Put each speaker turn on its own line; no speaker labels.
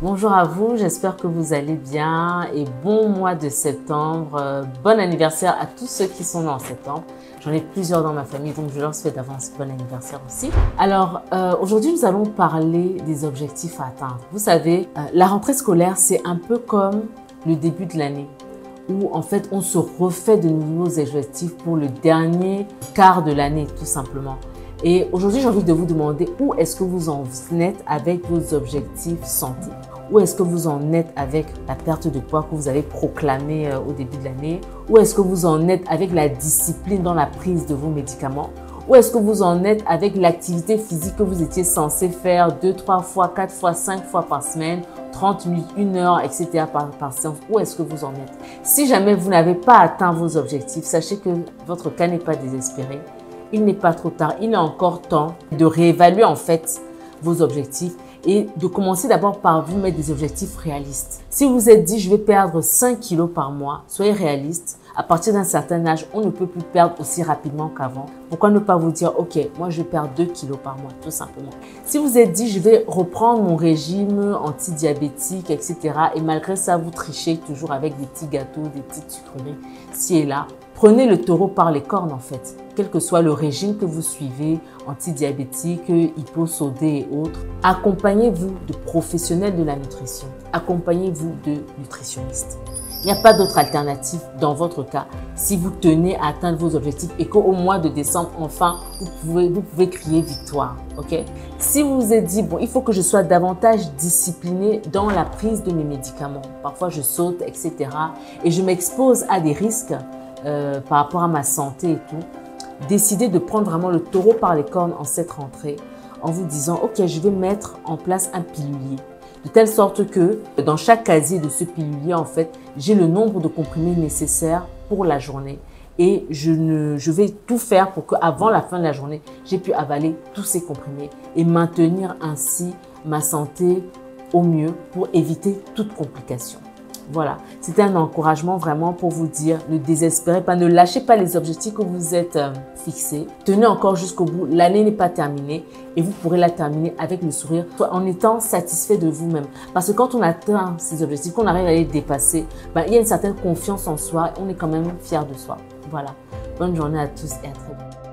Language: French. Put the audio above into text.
Bonjour à vous, j'espère que vous allez bien et bon mois de septembre. Bon anniversaire à tous ceux qui sont nés en septembre. J'en ai plusieurs dans ma famille, donc je leur souhaite d'avance bon anniversaire aussi. Alors, aujourd'hui, nous allons parler des objectifs à atteindre. Vous savez, la rentrée scolaire, c'est un peu comme le début de l'année, où en fait, on se refait de nouveaux objectifs pour le dernier quart de l'année, tout simplement. Et aujourd'hui, j'ai envie de vous demander où est-ce que vous en êtes avec vos objectifs santé? Où est-ce que vous en êtes avec la perte de poids que vous avez proclamée au début de l'année? Où est-ce que vous en êtes avec la discipline dans la prise de vos médicaments? Où est-ce que vous en êtes avec l'activité physique que vous étiez censé faire 2, 3 fois, 4 fois, 5 fois par semaine, 30 minutes, 1 heure, etc. par séance? Où est-ce que vous en êtes? Si jamais vous n'avez pas atteint vos objectifs, sachez que votre cas n'est pas désespéré. Il n'est pas trop tard, il est encore temps de réévaluer en fait vos objectifs et de commencer d'abord par vous mettre des objectifs réalistes. Si vous vous êtes dit je vais perdre 5 kilos par mois, soyez réaliste. À partir d'un certain âge, on ne peut plus perdre aussi rapidement qu'avant. Pourquoi ne pas vous dire ok, moi je vais perdre 2 kilos par mois, tout simplement. Si vous vous êtes dit je vais reprendre mon régime antidiabétique, etc. et malgré ça vous trichez toujours avec des petits gâteaux, des petites sucreries, ci et là, prenez le taureau par les cornes en fait. Quel que soit le régime que vous suivez, antidiabétique, hyposodé et autres, accompagnez-vous de professionnels de la nutrition. Accompagnez-vous de nutritionnistes. Il n'y a pas d'autre alternative dans votre cas si vous tenez à atteindre vos objectifs et qu'au mois de décembre, enfin, vous pouvez crier victoire. Okay? Si vous vous êtes dit, bon, il faut que je sois davantage discipliné dans la prise de mes médicaments. Parfois, je saute, etc. Et je m'expose à des risques par rapport à ma santé et tout. Décidez de prendre vraiment le taureau par les cornes en cette rentrée en vous disant, ok, je vais mettre en place un pilulier. De telle sorte que dans chaque casier de ce pilulier, en fait, j'ai le nombre de comprimés nécessaires pour la journée. Et je vais tout faire pour qu'avant la fin de la journée, j'ai pu avaler tous ces comprimés et maintenir ainsi ma santé au mieux pour éviter toute complication. Voilà, c'était un encouragement vraiment pour vous dire, ne désespérez pas, ne lâchez pas les objectifs que vous êtes fixés. Tenez encore jusqu'au bout, l'année n'est pas terminée et vous pourrez la terminer avec le sourire en étant satisfait de vous-même. Parce que quand on atteint ces objectifs, qu'on arrive à les dépasser, il y a une certaine confiance en soi et on est quand même fier de soi. Voilà, bonne journée à tous et à très bientôt.